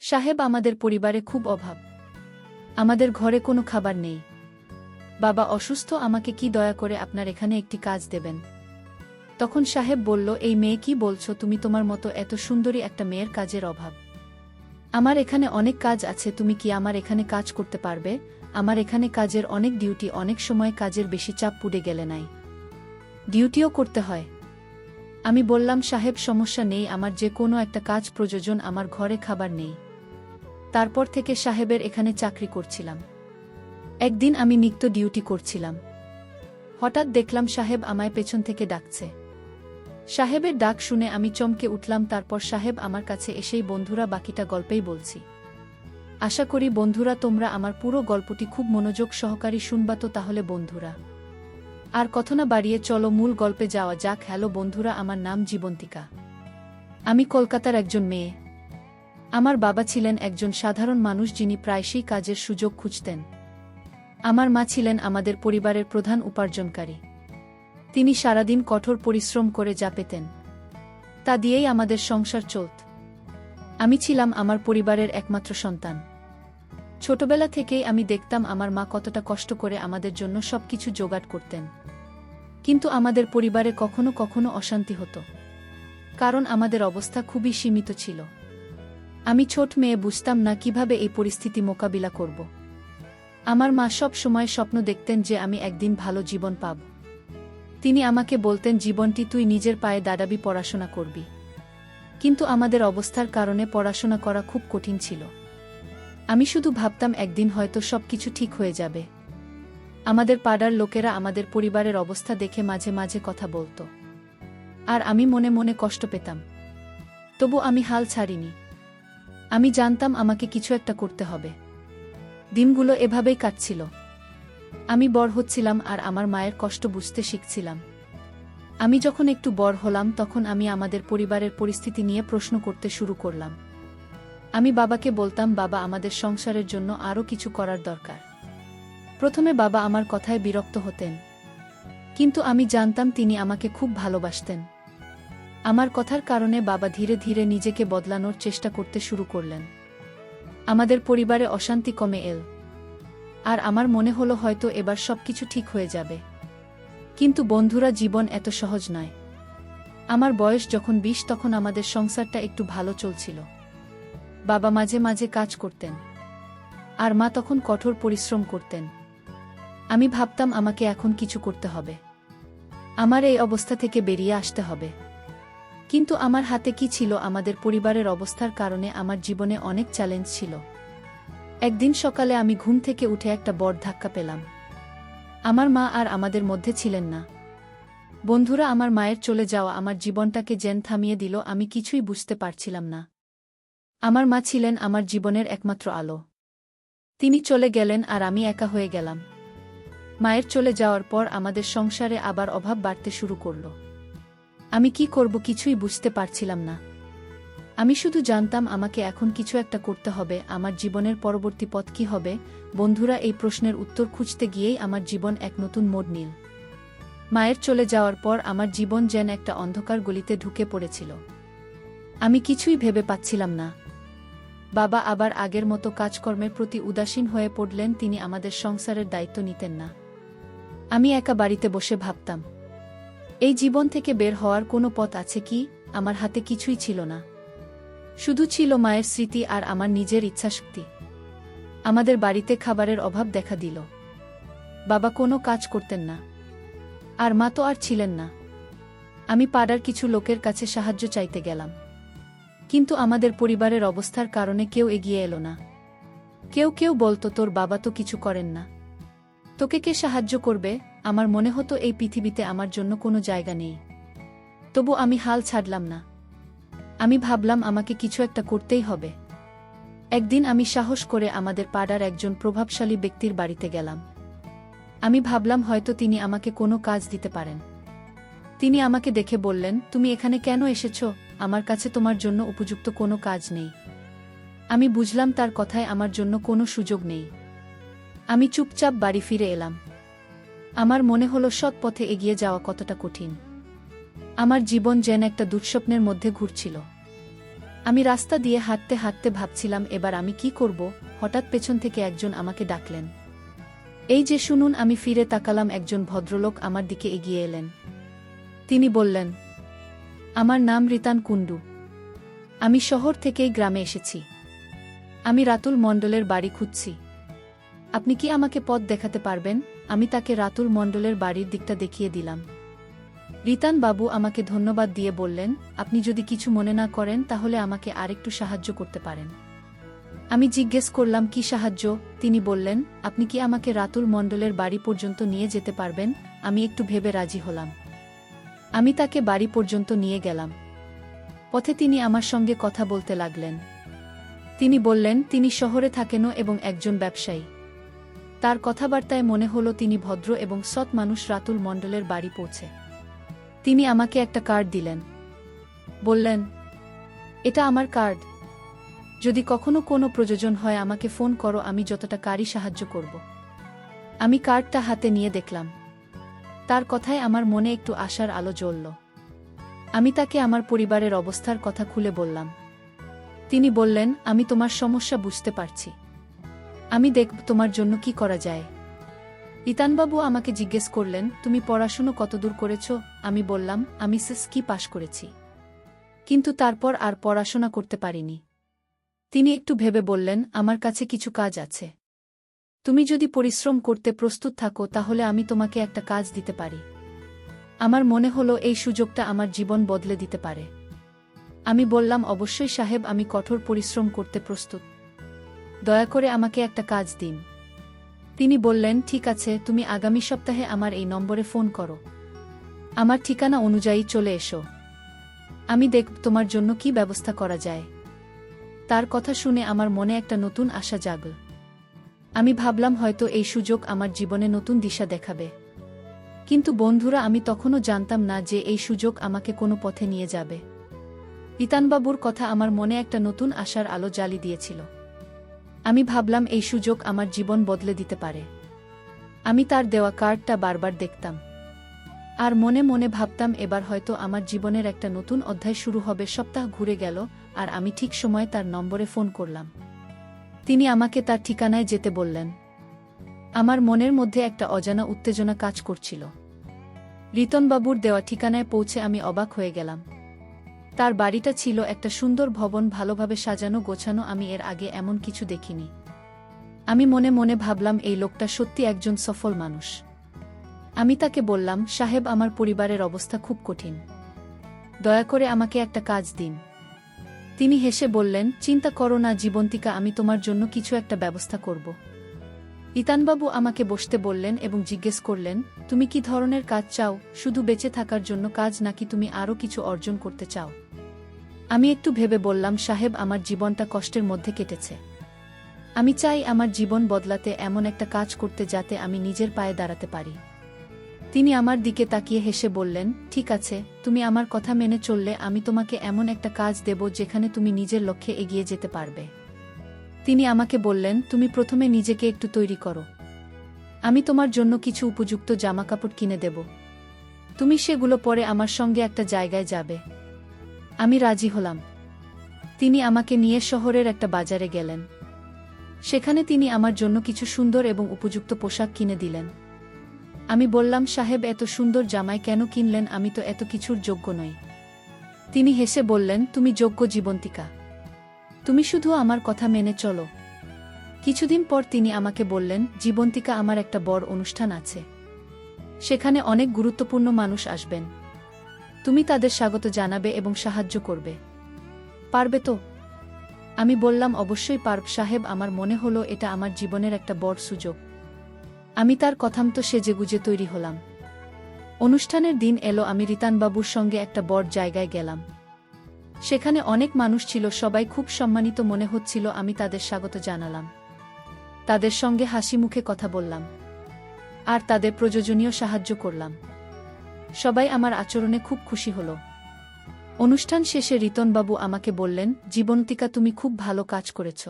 সাহেব, আমাদের পরিবারে খুব অভাব। আমাদের ঘরে কোনো খাবার নেই। বাবা অসুস্থ, আমাকে কি দয়া করে আপনার এখানে একটি কাজ দেবেন? তখন সাহেব বলল, এই মেয়ে, কি বলছো তুমি? তোমার মতো এত সুন্দরী একটা মেয়ের কাজের অভাব? আমার এখানে অনেক কাজ আছে, তুমি কি আমার এখানে কাজ করতে পারবে? আমার এখানে কাজের অনেক ডিউটি, অনেক সময় কাজের বেশি চাপ পড়ে গেলে নাই ডিউটিও করতে হয়। আমি বললাম, সাহেব সমস্যা নেই, আমার যে কোনো একটা কাজ প্রয়োজন, আমার ঘরে খাবার নেই। তারপর থেকে সাহেবের এখানে চাকরি করছিলাম। একদিন আমি নিত্য ডিউটি করছিলাম। হঠাৎ দেখলাম সাহেব আমায় পেছন থেকে ডাকছে। সাহেবের ডাক শুনে আমি চমকে উঠলাম। তারপর সাহেব আমার কাছে এসেই, বন্ধুরা, বাকিটা গল্পেই বলছি। আশা করি বন্ধুরা তোমরা আমার পুরো গল্পটি খুব মনোযোগ সহকারে শুনবা। তো তাহলে বন্ধুরা, আর কথা না বাড়িয়ে চলো মূল গল্পে যাওয়া যাক। হ্যালো বন্ধুরা, আমার নাম জীবন্তিকা। আমি কলকাতার একজন মেয়ে। আমার বাবা ছিলেন একজন সাধারণ মানুষ, যিনি প্রায়শই কাজের সুযোগ খুঁজতেন। আমার মা ছিলেন আমাদের পরিবারের প্রধান উপার্জনকারী। তিনি সারাদিন কঠোর পরিশ্রম করে যা পেতেন তা দিয়েই আমাদের সংসার চলত। আমি ছিলাম আমার পরিবারের একমাত্র সন্তান। ছোটবেলা থেকেই আমি দেখতাম আমার মা কতটা কষ্ট করে আমাদের জন্য সবকিছু জোগাড় করতেন। কিন্তু আমাদের পরিবারে কখনো কখনো অশান্তি হতো, কারণ আমাদের অবস্থা খুবই সীমিত ছিল। আমি ছোট মেয়ে, বুঝতাম না কিভাবে এই পরিস্থিতি মোকাবিলা করব। আমার মা সব সময় স্বপ্ন দেখতেন যে আমি একদিন ভালো জীবন পাব। তিনি আমাকে বলতেন, জীবনটি তুই নিজের পায়ে দাঁড়াবি, পড়াশোনা করবি। কিন্তু আমাদের অবস্থার কারণে পড়াশোনা করা খুব কঠিন ছিল। আমি শুধু ভাবতাম একদিন হয়তো সবকিছু ঠিক হয়ে যাবে। আমাদের পাড়ার লোকেরা আমাদের পরিবারের অবস্থা দেখে মাঝে মাঝে কথা বলতো, আর আমি মনে মনে কষ্ট পেতাম। তবু আমি হাল ছাড়িনি। আমি জানতাম আমাকে কিছু একটা করতে হবে। দিনগুলো এভাবেই কাটছিল। আমি বড় হচ্ছিলাম আর আমার মায়ের কষ্ট বুঝতে শিখছিলাম। আমি যখন একটু বড় হলাম, তখন আমি আমাদের পরিবারের পরিস্থিতি নিয়ে প্রশ্ন করতে শুরু করলাম। আমি বাবাকে বলতাম, বাবা, আমাদের সংসারের জন্য আরও কিছু করার দরকার। প্রথমে বাবা আমার কথায় বিরক্ত হতেন, কিন্তু আমি জানতাম তিনি আমাকে খুব ভালোবাসতেন। আমার কথার কারণে বাবা ধীরে ধীরে নিজেকে বদলানোর চেষ্টা করতে শুরু করলেন। আমাদের পরিবারে অশান্তি কমে এল, আর আমার মনে হলো হয়তো এবার সবকিছু ঠিক হয়ে যাবে। কিন্তু বন্ধুরা, জীবন এত সহজ নয়। আমার বয়স যখন 20, তখন আমাদের সংসারটা একটু ভালো চলছিল। বাবা মাঝে মাঝে কাজ করতেন, আর মা তখন কঠোর পরিশ্রম করতেন। আমি ভাবতাম আমাকে এখন কিছু করতে হবে, আমার এই অবস্থা থেকে বেরিয়ে আসতে হবে। কিন্তু আমার হাতে কি ছিল? আমাদের পরিবারের অবস্থার কারণে আমার জীবনে অনেক চ্যালেঞ্জ ছিল। একদিন সকালে আমি ঘুম থেকে উঠে একটা বড় ধাক্কা পেলাম। আমার মা আর আমাদের মধ্যে ছিলেন না। বন্ধুরা, আমার মায়ের চলে যাওয়া আমার জীবনটাকে যেন থামিয়ে দিল। আমি কিছুই বুঝতে পারছিলাম না। আমার মা ছিলেন আমার জীবনের একমাত্র আলো। তিনি চলে গেলেন আর আমি একা হয়ে গেলাম। মায়ের চলে যাওয়ার পর আমাদের সংসারে আবার অভাব বাড়তে শুরু করল। আমি কি করব কিছুই বুঝতে পারছিলাম না। আমি শুধু জানতাম আমাকে এখন কিছু একটা করতে হবে। আমার জীবনের পরবর্তী পথ কী হবে? বন্ধুরা, এই প্রশ্নের উত্তর খুঁজতে গিয়েই আমার জীবন এক নতুন মোড় নিল। মায়ের চলে যাওয়ার পর আমার জীবন যেন একটা অন্ধকার গলিতে ঢুকে পড়েছিল। আমি কিছুই ভেবে পাচ্ছিলাম না। বাবা আবার আগের মতো কাজকর্মের প্রতি উদাসীন হয়ে পড়লেন। তিনি আমাদের সংসারের দায়িত্ব নিতেন না। আমি একা বাড়িতে বসে ভাবতাম, এই জীবন থেকে বের হওয়ার কোনো পথ আছে কি? আমার হাতে কিছুই ছিল না। শুধু ছিল মায়ের স্মৃতি আর আমার নিজের ইচ্ছাশক্তি। আমাদের বাড়িতে খাবারের অভাব দেখা দিল। বাবা কোনো কাজ করতেন না, আর মা তো আর ছিলেন না। আমি পাড়ার কিছু লোকের কাছে সাহায্য চাইতে গেলাম, কিন্তু আমাদের পরিবারের অবস্থার কারণে কেউ এগিয়ে এলো না। কেউ কেউ বলতো, তোর বাবা তো কিছু করেন না, তোকে কে সাহায্য করবে? আমার মনে হতো এই পৃথিবীতে আমার জন্য কোনো জায়গা নেই। তবু আমি হাল ছাড়লাম না। আমি ভাবলাম আমাকে কিছু একটা করতেই হবে। একদিন আমি সাহস করে আমাদের পাড়ার একজন প্রভাবশালী ব্যক্তির বাড়িতে গেলাম। আমি ভাবলাম হয়তো তিনি আমাকে কোনো কাজ দিতে পারেন। তিনি আমাকে দেখে বললেন, তুমি এখানে কেন এসেছ? আমার কাছে তোমার জন্য উপযুক্ত কোনো কাজ নেই। আমি বুঝলাম তার কথায় আমার জন্য কোনো সুযোগ নেই। আমি চুপচাপ বাড়ি ফিরে এলাম। আমার মনে হলো সৎ পথে এগিয়ে যাওয়া কতটা কঠিন। আমার জীবন যেন একটা দুঃস্বপ্নের মধ্যে ঘুরছিল। আমি রাস্তা দিয়ে হাঁটতে হাঁটতে ভাবছিলাম এবার আমি কি করব, হঠাৎ পেছন থেকে একজন আমাকে ডাকলেন। এই যে শুনুন। আমি ফিরে তাকালাম, একজন ভদ্রলোক আমার দিকে এগিয়ে এলেন। তিনি বললেন, আমার নাম রিতান কুণ্ডু। আমি শহর থেকেই গ্রামে এসেছি। আমি রাতুল মণ্ডলের বাড়ি খুঁজছি। আপনি কি আমাকে পথ দেখাতে পারবেন? আমি তাকে রাতুল মণ্ডলের বাড়ির দিকটা দেখিয়ে দিলাম। রিতান বাবু আমাকে ধন্যবাদ দিয়ে বললেন, আপনি যদি কিছু মনে না করেন তাহলে আমাকে আরেকটু সাহায্য করতে পারেন। আমি জিজ্ঞেস করলাম, কি সাহায্য? তিনি বললেন, আপনি কি আমাকে রাতুল মণ্ডলের বাড়ি পর্যন্ত নিয়ে যেতে পারবেন? আমি একটু ভেবে রাজি হলাম। আমি তাকে বাড়ি পর্যন্ত নিয়ে গেলাম। পথে তিনি আমার সঙ্গে কথা বলতে লাগলেন। তিনি বললেন তিনি শহরে থাকেনও এবং একজন ব্যবসায়ী। তার কথাবার্তায় মনে হলো তিনি ভদ্র এবং সৎ মানুষ। রাতুল মণ্ডলের বাড়ি পৌঁছে তিনি আমাকে একটা কার্ড দিলেন। বললেন, এটা আমার কার্ড। যদি কখনো কোনো প্রয়োজন হয় আমাকে ফোন করো, আমি যতটা কারি সাহায্য করব। আমি কার্ডটা হাতে নিয়ে দেখলাম। তার কথায় আমার মনে একটু আশার আলো জ্বলল। আমি তাকে আমার পরিবারের অবস্থার কথা খুলে বললাম। তিনি বললেন, আমি তোমার সমস্যা বুঝতে পারছি। আমি দেখব তোমার জন্য কি করা যায়। রিতানবাবু আমাকে জিজ্ঞেস করলেন, তুমি পড়াশুনো কতদূর করেছ? আমি বললাম, আমি এসএসসি পাশ করেছি, কিন্তু তারপর আর পড়াশোনা করতে পারিনি। তিনি একটু ভেবে বললেন, আমার কাছে কিছু কাজ আছে। তুমি যদি পরিশ্রম করতে প্রস্তুত থাকো তাহলে আমি তোমাকে একটা কাজ দিতে পারি। আমার মনে হলো এই সুযোগটা আমার জীবন বদলে দিতে পারে। আমি বললাম, অবশ্যই সাহেব, আমি কঠোর পরিশ্রম করতে প্রস্তুত। দয়া করে আমাকে একটা কাজ দিন। তিনি বললেন, ঠিক আছে, তুমি আগামী সপ্তাহে আমার এই নম্বরে ফোন করো। আমার ঠিকানা অনুযায়ী চলে এসো। আমি দেখব তোমার জন্য কি ব্যবস্থা করা যায়। তার কথা শুনে আমার মনে একটা নতুন আশা জাগল। আমি ভাবলাম হয়তো এই সুযোগ আমার জীবনে নতুন দিশা দেখাবে। কিন্তু বন্ধুরা, আমি তখনও জানতাম না যে এই সুযোগ আমাকে কোনো পথে নিয়ে যাবে। রিতানবাবুর কথা আমার মনে একটা নতুন আশার আলো জ্বালিয়ে দিয়েছিল। আমি ভাবলাম এই সুযোগ আমার জীবন বদলে দিতে পারে। আমি তার দেওয়া কার্ডটা বারবার দেখতাম আর মনে মনে ভাবতাম এবার হয়তো আমার জীবনের একটা নতুন অধ্যায় শুরু হবে। সপ্তাহ ঘুরে গেল আর আমি ঠিক সময়ে তার নম্বরে ফোন করলাম। তিনি আমাকে তার ঠিকানায় যেতে বললেন। আমার মনের মধ্যে একটা অজানা উত্তেজনা কাজ করছিল। রিতনবাবুর দেওয়া ঠিকানায় পৌঁছে আমি অবাক হয়ে গেলাম। তার বাড়িটা ছিল একটা সুন্দর ভবন, ভালোভাবে সাজানো গোছানো। আমি এর আগে এমন কিছু দেখিনি। আমি মনে মনে ভাবলাম এই লোকটা সত্যি একজন সফল মানুষ। আমি তাকে বললাম, সাহেব, আমার পরিবারের অবস্থা খুব কঠিন। দয়া করে আমাকে একটা কাজ দিন। তিনি হেসে বললেন, চিন্তা করো না জীবন্তিকা, আমি তোমার জন্য কিছু একটা ব্যবস্থা করব। রিতানবাবু আমাকে বসতে বললেন এবং জিজ্ঞেস করলেন, তুমি কি ধরনের কাজ চাও? শুধু বেঁচে থাকার জন্য কাজ, নাকি তুমি আরও কিছু অর্জন করতে চাও? আমি একটু ভেবে বললাম, সাহেব, আমার জীবনটা কষ্টের মধ্যে কেটেছে। আমি চাই আমার জীবন বদলাতে, এমন একটা কাজ করতে যাতে আমি নিজের পায়ে দাঁড়াতে পারি। তিনি আমার দিকে তাকিয়ে হেসে বললেন, ঠিক আছে, তুমি আমার কথা মেনে চললে আমি তোমাকে এমন একটা কাজ দেব যেখানে তুমি নিজের লক্ষ্যে এগিয়ে যেতে পারবে। তিনি আমাকে বললেন, তুমি প্রথমে নিজেকে একটু তৈরি করো। আমি তোমার জন্য কিছু উপযুক্ত জামাকাপড় কিনে দেব। তুমি সেগুলো পরে আমার সঙ্গে একটা জায়গায় যাবে। আমি রাজি হলাম। তিনি আমাকে নিয়ে শহরের একটা বাজারে গেলেন। সেখানে তিনি আমার জন্য কিছু সুন্দর এবং উপযুক্ত পোশাক কিনে দিলেন। আমি বললাম, সাহেব, এত সুন্দর জামাই কেন কিনলেন? আমি তো এত কিছুর যোগ্য নই। তিনি হেসে বললেন, তুমি যোগ্য জীবন্তিকা। তুমি শুধু আমার কথা মেনে চলো। কিছুদিন পর তিনি আমাকে বললেন, জীবন্তিকা, আমার একটা বড় অনুষ্ঠান আছে। সেখানে অনেক গুরুত্বপূর্ণ মানুষ আসবেন। তুমি তাদের স্বাগত জানাবে এবং সাহায্য করবে। পারবে তো? আমি বললাম, অবশ্যই পারব সাহেব। আমার মনে হলো এটা আমার জীবনের একটা বড় সুযোগ। আমি তার কথামতো সেজেগুজে তৈরি হলাম। অনুষ্ঠানের দিন এলো। আমি রিতানবাবুর সঙ্গে একটা বড় জায়গায় গেলাম। সেখানে অনেক মানুষ ছিল, সবাই খুব সম্মানিত মনে হচ্ছিল। আমি তাদের স্বাগত জানালাম, তাদের সঙ্গে হাসি মুখে কথা বললাম আর তাদের প্রয়োজনীয় সাহায্য করলাম। সবাই আমার আচরণে খুব খুশি হল। অনুষ্ঠান শেষে রিতনবাবু আমাকে বললেন, জীবন্তিকা, তুমি খুব ভালো কাজ করেছ।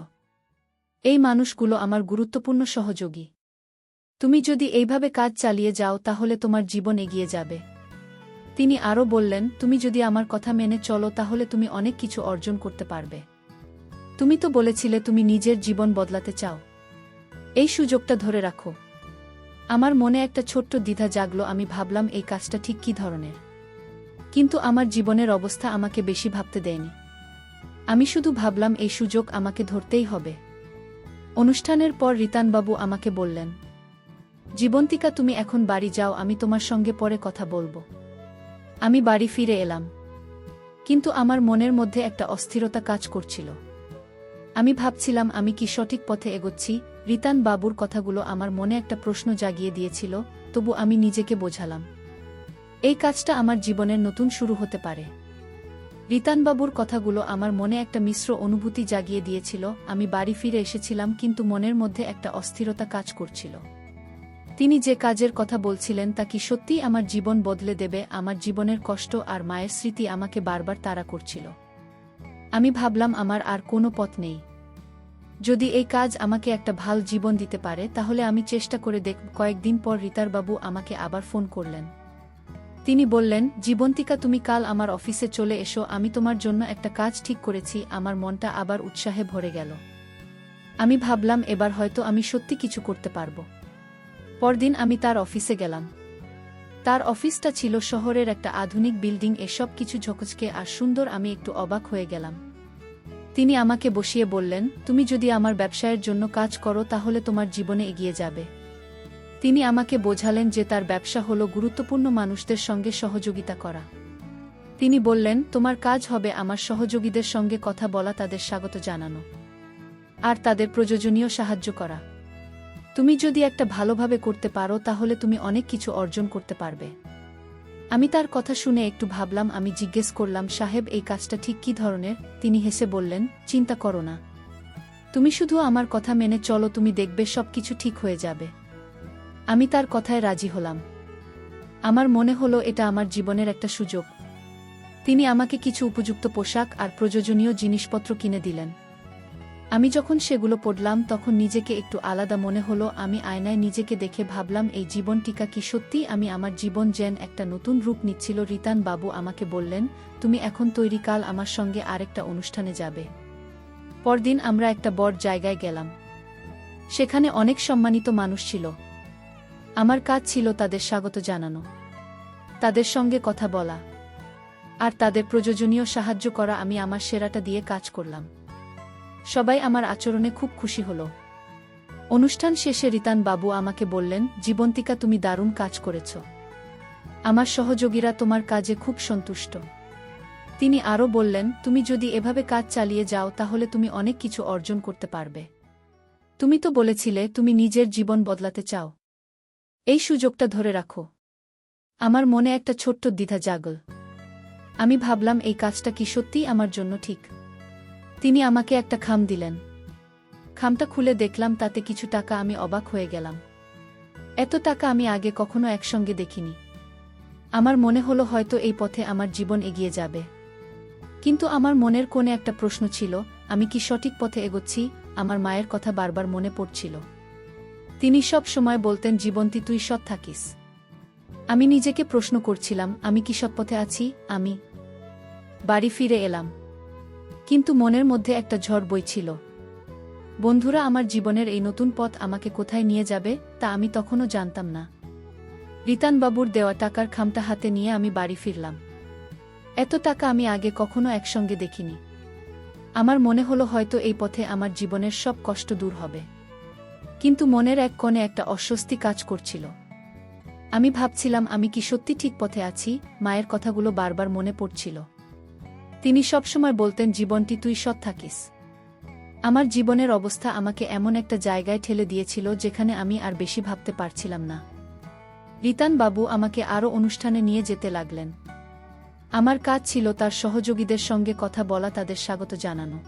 এই মানুষগুলো আমার গুরুত্বপূর্ণ সহযোগী। তুমি যদি এইভাবে কাজ চালিয়ে যাও তাহলে তোমার জীবন এগিয়ে যাবে। তিনি আরও বললেন, তুমি যদি আমার কথা মেনে চলো তাহলে তুমি অনেক কিছু অর্জন করতে পারবে। তুমি তো বলেছিলে তুমি নিজের জীবন বদলাতে চাও। এই সুযোগটা ধরে রাখো। আমার মনে একটা ছোট্ট দ্বিধা জাগলো, আমি ভাবলাম এই কাজটা ঠিক কী ধরনের। কিন্তু আমার জীবনের অবস্থা আমাকে বেশি ভাবতে দেয়নি। আমি শুধু ভাবলাম এই সুযোগ আমাকে ধরতেই হবে। অনুষ্ঠানের পর রিতানবাবু আমাকে বললেন, জীবন্তিকা তুমি এখন বাড়ি যাও, আমি তোমার সঙ্গে পরে কথা বলবো। আমি বাড়ি ফিরে এলাম। কিন্তু আমার মনের মধ্যে একটা অস্থিরতা কাজ করছিল। আমি ভাবছিলাম আমি কি সঠিক পথে এগোচ্ছি। রিতান বাবুর কথাগুলো আমার মনে একটা প্রশ্ন জাগিয়ে দিয়েছিল, তবু আমি নিজেকে বোঝালাম এই কাজটা আমার জীবনের নতুন শুরু হতে পারে। রিতানবাবুর কথাগুলো আমার মনে একটা মিশ্র অনুভূতি জাগিয়ে দিয়েছিল। আমি বাড়ি ফিরে এসেছিলাম, কিন্তু মনের মধ্যে একটা অস্থিরতা কাজ করছিল। তিনি যে কাজের কথা বলছিলেন তা কি সত্যিই আমার জীবন বদলে দেবে? আমার জীবনের কষ্ট আর মায়ের স্মৃতি আমাকে বারবার তাড়া করছিল। আমি ভাবলাম আমার আর কোনো পথ নেই। যদি এই কাজ আমাকে একটা ভালো জীবন দিতে পারে তাহলে আমি চেষ্টা করে দেখব। কয়েকদিন পর রিতারবাবু আমাকে আবার ফোন করলেন। তিনি বললেন, জীবন্তিকা তুমি কাল আমার অফিসে চলে এসো, আমি তোমার জন্য একটা কাজ ঠিক করেছি। আমার মনটা আবার উৎসাহে ভরে গেল। আমি ভাবলাম এবার হয়তো আমি সত্যি কিছু করতে পারব। পরদিন আমি তার অফিসে গেলাম। তার অফিসটা ছিল শহরের একটা আধুনিক বিল্ডিং, এসব কিছু ঝকঝকে আর সুন্দর। আমি একটু অবাক হয়ে গেলাম। তিনি আমাকে বসিয়ে বললেন, তুমি যদি আমার ব্যবসায়ের জন্য কাজ করো তাহলে তোমার জীবনে এগিয়ে যাবে। তিনি আমাকে বোঝালেন যে তার ব্যবসা হলো গুরুত্বপূর্ণ মানুষদের সঙ্গে সহযোগিতা করা। তিনি বললেন, তোমার কাজ হবে আমার সহযোগীদের সঙ্গে কথা বলা, তাদের স্বাগত জানানো আর তাদের প্রয়োজনীয় সাহায্য করা। তুমি যদি একটা ভালোভাবে করতে পারো তাহলে তুমি অনেক কিছু অর্জন করতে পারবে। আমি তার কথা শুনে একটু ভাবলাম। আমি জিজ্ঞেস করলাম, সাহেব এই কাজটা ঠিক কী ধরনের? তিনি হেসে বললেন, চিন্তা করো না, তুমি শুধু আমার কথা মেনে চলো, তুমি দেখবে সব কিছু ঠিক হয়ে যাবে। আমি তার কথায় রাজি হলাম। আমার মনে হলো এটা আমার জীবনের একটা সুযোগ। তিনি আমাকে কিছু উপযুক্ত পোশাক আর প্রয়োজনীয় জিনিসপত্র কিনে দিলেন। আমি যখন সেগুলো পরলাম তখন নিজেকে একটু আলাদা মনে হলো। আমি আয়নায় নিজেকে দেখে ভাবলাম, এই জীবনটিকা কি সত্যি আমি? আমার জীবন যেন একটা নতুন রূপ নিচ্ছিল। রিতান বাবু আমাকে বললেন, তুমি এখন তৈরি, কাল আমার সঙ্গে আরেকটা অনুষ্ঠানে যাবে। পরদিন আমরা একটা বড় জায়গায় গেলাম। সেখানে অনেক সম্মানিত মানুষ ছিল। আমার কাজ ছিল তাদের স্বাগত জানানো, তাদের সঙ্গে কথা বলা আর তাদের প্রয়োজনীয় সাহায্য করা। আমি আমার সেরাটা দিয়ে কাজ করলাম। সবাই আমার আচরণে খুব খুশি হল। অনুষ্ঠান শেষে রিতান বাবু আমাকে বললেন, জীবন্তিকা তুমি দারুণ কাজ করেছ। আমার সহযোগীরা তোমার কাজে খুব সন্তুষ্ট। তিনি আরও বললেন, তুমি যদি এভাবে কাজ চালিয়ে যাও তাহলে তুমি অনেক কিছু অর্জন করতে পারবে। তুমি তো বলেছিলে তুমি নিজের জীবন বদলাতে চাও। এই সুযোগটা ধরে রাখো। আমার মনে একটা ছোট্ট দ্বিধা জাগল। আমি ভাবলাম এই কাজটা কি সত্যিই আমার জন্য ঠিক। তিনি আমাকে একটা খাম দিলেন। খামটা খুলে দেখলাম তাতে কিছু টাকা। আমি অবাক হয়ে গেলাম। এত টাকা আমি আগে কখনো একসঙ্গে দেখিনি। আমার মনে হলো হয়তো এই পথে আমার জীবন এগিয়ে যাবে। কিন্তু আমার মনের কোণে একটা প্রশ্ন ছিল, আমি কি সঠিক পথে এগোচ্ছি? আমার মায়ের কথা বারবার মনে পড়ছিল। তিনি সব সময় বলতেন, জীবন্তী তুই সৎ থাকিস। আমি নিজেকে প্রশ্ন করছিলাম, আমি কি সৎ পথে আছি? আমি বাড়ি ফিরে এলাম, কিন্তু মনের মধ্যে একটা ঝড় বইছিল। বন্ধুরা, আমার জীবনের এই নতুন পথ আমাকে কোথায় নিয়ে যাবে তা আমি তখনও জানতাম না। রিতানবাবুর দেওয়া টাকার খামটা হাতে নিয়ে আমি বাড়ি ফিরলাম। এত টাকা আমি আগে কখনো একসঙ্গে দেখিনি। আমার মনে হলো হয়তো এই পথে আমার জীবনের সব কষ্ট দূর হবে। কিন্তু মনের এক কোণে একটা অস্বস্তি কাজ করছিল। আমি ভাবছিলাম, আমি কি সত্যি ঠিক পথে আছি? মায়ের কথাগুলো বারবার মনে পড়ছিল। তিনি সবসময় বলতেন, জীবনটি তুই সৎ থাকিস। আমার জীবনের অবস্থা আমাকে এমন একটা জায়গায় ঠেলে দিয়েছিল যেখানে আমি আর বেশি ভাবতে পারছিলাম না। রিতান বাবু আমাকে আরও অনুষ্ঠানে নিয়ে যেতে লাগলেন। আমার কাজ ছিল তার সহযোগীদের সঙ্গে কথা বলা, তাদের স্বাগত জানানো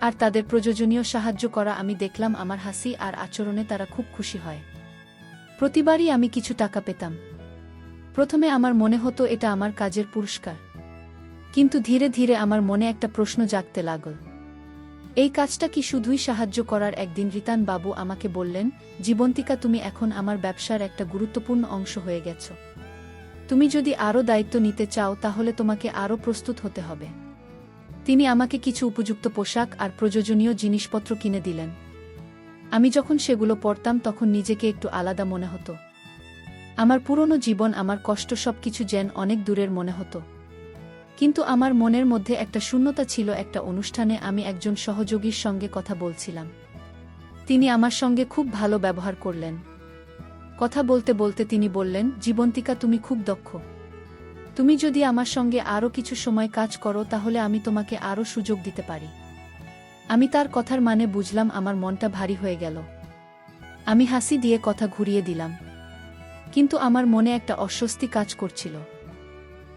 আর তাদের প্রয়োজনীয় সাহায্য করা। আমি দেখলাম আমার হাসি আর আচরণে তারা খুব খুশি হয়। প্রতিবারই আমি কিছু টাকা পেতাম। প্রথমে আমার মনে হতো এটা আমার কাজের পুরস্কার, কিন্তু ধীরে ধীরে আমার মনে একটা প্রশ্ন জাগতে লাগল, এই কাজটা কি শুধুই সাহায্য করার? একদিন রিতান বাবু আমাকে বললেন, জীবন্তিকা তুমি এখন আমার ব্যবসার একটা গুরুত্বপূর্ণ অংশ হয়ে গেছ। তুমি যদি আরও দায়িত্ব নিতে চাও তাহলে তোমাকে আরও প্রস্তুত হতে হবে। তিনি আমাকে কিছু উপযুক্ত পোশাক আর প্রয়োজনীয় জিনিসপত্র কিনে দিলেন। আমি যখন সেগুলো পরতাম তখন নিজেকে একটু আলাদা মনে হতো। আমার পুরনো জীবন, আমার কষ্ট সবকিছু যেন অনেক দূরের মনে হতো। কিন্তু আমার মনের মধ্যে একটা শূন্যতা ছিল। একটা অনুষ্ঠানে আমি একজন সহযোগীর সঙ্গে কথা বলছিলাম। তিনি আমার সঙ্গে খুব ভালো ব্যবহার করলেন। কথা বলতে বলতে তিনি বললেন, জীবন্তিকা, তুমি খুব দক্ষ। তুমি যদি আমার সঙ্গে আরও কিছু সময় কাজ করো তাহলে আমি তোমাকে আরও সুযোগ দিতে পারি। আমি তার কথার মানে বুঝলাম। আমার মনটা ভারী হয়ে গেল। আমি হাসি দিয়ে কথা ঘুরিয়ে দিলাম। কিন্তু আমার মনে একটা অস্বস্তি কাজ করছিল।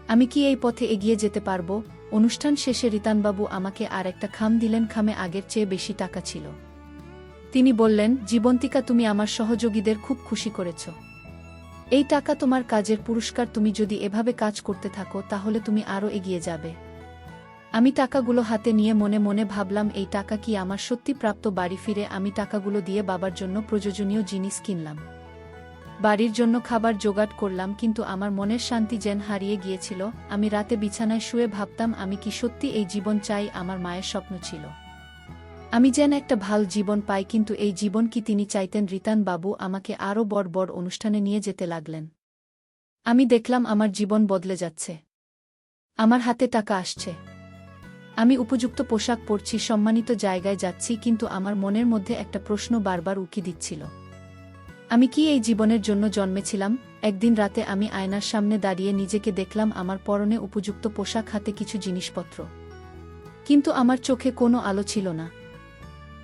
আমি কি এই পথে এগিয়ে যেতে পারবো? অনুষ্ঠান শেষে রিতানবাবু আমাকে আর একটা খাম দিলেন। খামে আগের চেয়ে বেশি টাকা ছিল। তিনি বললেন, জীবন্তিকা, তুমি আমার সহযোগীদের খুব খুশি করেছ। এই টাকা তোমার কাজের পুরস্কার। তুমি যদি এভাবে কাজ করতে থাকো তাহলে তুমি আরও এগিয়ে যাবে। আমি টাকাগুলো হাতে নিয়ে মনে মনে ভাবলাম, এই টাকা কি আমার সত্যি প্রাপ্ত? বাড়ি ফিরে আমি টাকাগুলো দিয়ে বাবার জন্য প্রয়োজনীয় জিনিস কিনলাম, বাড়ির জন্য খাবার জোগাড় করলাম। কিন্তু আমার মনের শান্তি যেন হারিয়ে গিয়েছিল। আমি রাতে বিছানায় শুয়ে ভাবতাম, আমি কি সত্যি এই জীবন চাই? আমার মায়ের স্বপ্ন ছিল আমি যেন একটা ভালো জীবন পাই, কিন্তু এই জীবন কি তিনি চাইতেন? রিতানবাবু আমাকে আরও বড় বড় অনুষ্ঠানে নিয়ে যেতে লাগলেন। আমি দেখলাম আমার জীবন বদলে যাচ্ছে। আমার হাতে টাকা আসছে, আমি উপযুক্ত পোশাক পরছি, সম্মানিত জায়গায় যাচ্ছি, কিন্তু আমার মনের মধ্যে একটা প্রশ্ন বারবার উকি দিচ্ছিল। আমি কি এই জীবনের জন্য জন্মেছিলাম? একদিন রাতে আমি আয়নার সামনে দাঁড়িয়ে নিজেকে দেখলাম। আমার পরনে উপযুক্ত পোশাক, হাতে কিছু জিনিসপত্র, কিন্তু আমার চোখে কোনো আলো ছিল না।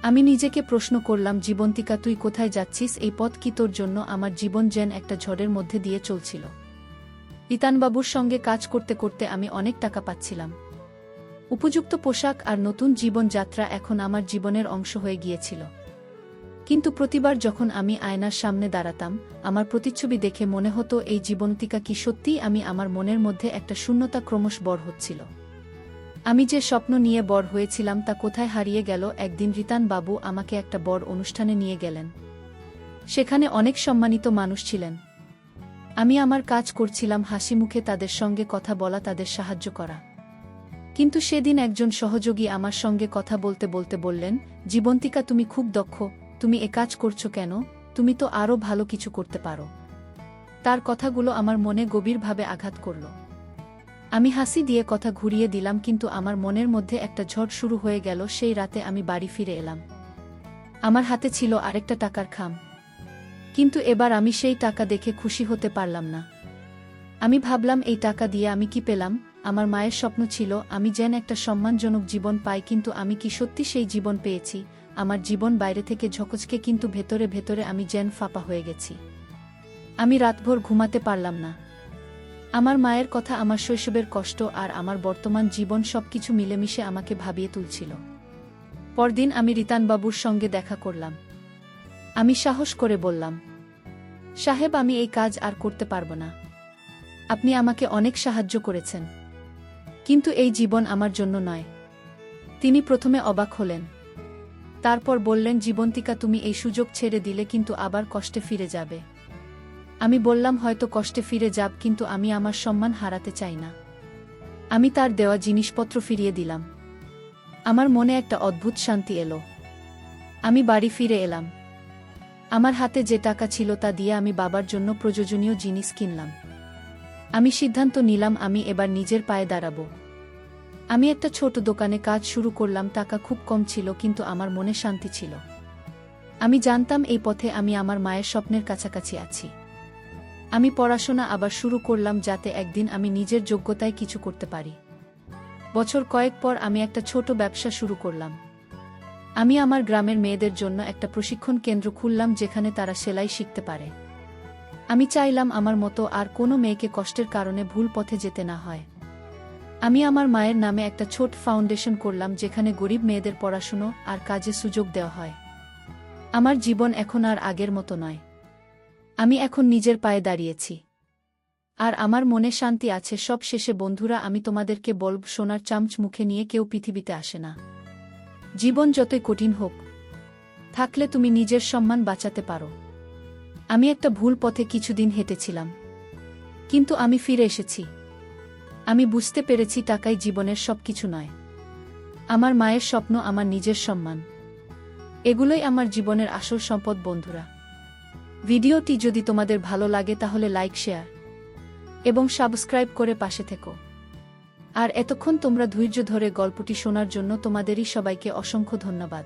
আমি নিজেকে প্রশ্ন করলাম, জীবন্তিকা, তুই কোথায় যাচ্ছিস? এই পথ কি তোর জন্য? আমার জীবন যেন একটা ঝড়ের মধ্যে দিয়ে চলছিল। রিতানবাবুর সঙ্গে কাজ করতে করতে আমি অনেক টাকা পাচ্ছিলাম। উপযুক্ত পোশাক আর নতুন জীবনযাত্রা এখন আমার জীবনের অংশ হয়ে গিয়েছিল। কিন্তু প্রতিবার যখন আমি আয়নার সামনে দাঁড়াতাম, আমার প্রতিচ্ছবি দেখে মনে হতো, এই জীবন্তিকা কি সত্যিই আমি? আমার মনের মধ্যে একটা শূন্যতা ক্রমশ বড় হচ্ছিল। আমি যে স্বপ্ন নিয়ে বড় হয়েছিলাম তা কোথায় হারিয়ে গেল? একদিন রিতানবাবু আমাকে একটা বড় অনুষ্ঠানে নিয়ে গেলেন। সেখানে অনেক সম্মানিত মানুষ ছিলেন। আমি আমার কাজ করছিলাম, হাসি মুখে তাদের সঙ্গে কথা বলা, তাদের সাহায্য করা। কিন্তু সেদিন একজন সহযোগী আমার সঙ্গে কথা বলতে বলতে বললেন, জীবন্তিকা, তুমি খুব দক্ষ, তুমি এ কাজ করছো কেন? তুমি তো আরও ভালো কিছু করতে পারো। তার কথাগুলো আমার মনে গভীরভাবে আঘাত করল। আমি হাসি দিয়ে কথা ঘুরিয়ে দিলাম, কিন্তু আমার মনের মধ্যে একটা ঝড় শুরু হয়ে গেল। সেই রাতে আমি বাড়ি ফিরে এলাম। আমার হাতে ছিল আরেকটা টাকার খাম, কিন্তু এবার আমি সেই টাকা দেখে খুশি হতে পারলাম না। আমি ভাবলাম, এই টাকা দিয়ে আমি কি পেলাম? আমার মায়ের স্বপ্ন ছিল আমি যেন একটা সম্মানজনক জীবন পাই, কিন্তু আমি কি সত্যি সেই জীবন পেয়েছি? আমার জীবন বাইরে থেকে ঝকঝকে, কিন্তু ভেতরে ভেতরে আমি যেন ফাঁপা হয়ে গেছি। আমি রাতভর ঘুমাতে পারলাম না। আমার মায়ের কথা, আমার শৈশবের কষ্ট আর আমার বর্তমান জীবন সবকিছু মিলেমিশে আমাকে ভাবিয়ে তুলছিল। পরদিন আমি রিতানবাবুর সঙ্গে দেখা করলাম। আমি সাহস করে বললাম, সাহেব, আমি এই কাজ আর করতে পারব না। আপনি আমাকে অনেক সাহায্য করেছেন, কিন্তু এই জীবন আমার জন্য নয়। তিনি প্রথমে অবাক হলেন, তারপর বললেন, জীবন্তিকা, তুমি এই সুযোগ ছেড়ে দিলে কিন্তু আবার কষ্টে ফিরে যাবে। আমি বললাম, হয়তো কষ্টে ফিরে যাব, কিন্তু আমি আমার সম্মান হারাতে চাই না। আমি তার দেওয়া জিনিসপত্র ফিরিয়ে দিলাম। আমার মনে একটা অদ্ভুত শান্তি এলো। আমি বাড়ি ফিরে এলাম। আমার হাতে যে টাকা ছিল তা দিয়ে আমি বাবার জন্য প্রয়োজনীয় জিনিস কিনলাম। আমি সিদ্ধান্ত নিলাম, আমি এবার নিজের পায়ে দাঁড়াবো। আমি একটা ছোট দোকানে কাজ শুরু করলাম। টাকা খুব কম ছিল, কিন্তু আমার মনে শান্তি ছিল। আমি জানতাম এই পথে আমি আমার মায়ের স্বপ্নের কাছাকাছি আছি। আমি পড়াশোনা আবার শুরু করলাম, যাতে একদিন আমি নিজের যোগ্যতায় কিছু করতে পারি। বছর কয়েক পর আমি একটা ছোট ব্যবসা শুরু করলাম। আমি আমার গ্রামের মেয়েদের জন্য একটা প্রশিক্ষণ কেন্দ্র খুললাম, যেখানে তারা সেলাই শিখতে পারে। আমি চাইলাম আমার মতো আর কোনো মেয়েকে কষ্টের কারণে ভুল পথে যেতে না হয়। আমি আমার মায়ের নামে একটা ছোট ফাউন্ডেশন করলাম, যেখানে গরিব মেয়েদের পড়াশুনো আর কাজে সুযোগ দেওয়া হয়। আমার জীবন এখন আর আগের মতো নয়। আমি এখন নিজের পায়ে দাঁড়িয়েছি, আর আমার মনে শান্তি আছে। সব শেষে বন্ধুরা, আমি তোমাদেরকে বলব, সোনার চামচ মুখে নিয়ে কেউ পৃথিবীতে আসে না। জীবন যতই কঠিন হোক, থাকলে তুমি নিজের সম্মান বাঁচাতে পারো। আমি একটা ভুল পথে কিছুদিন হেঁটেছিলাম। কিন্তু আমি ফিরে এসেছি। আমি বুঝতে পেরেছি টাকাই জীবনের সবকিছু নয়। আমার মায়ের স্বপ্ন, আমার নিজের সম্মান, এগুলোই আমার জীবনের আসল সম্পদ। বন্ধুরা, ভিডিওটি যদি তোমাদের ভালো লাগে তাহলে লাইক, শেয়ার এবং সাবস্ক্রাইব করে পাশে থেকো। আর এতক্ষণ তোমরা ধৈর্য ধরে গল্পটি শোনার জন্য তোমাদেরই সবাইকে অসংখ্য ধন্যবাদ।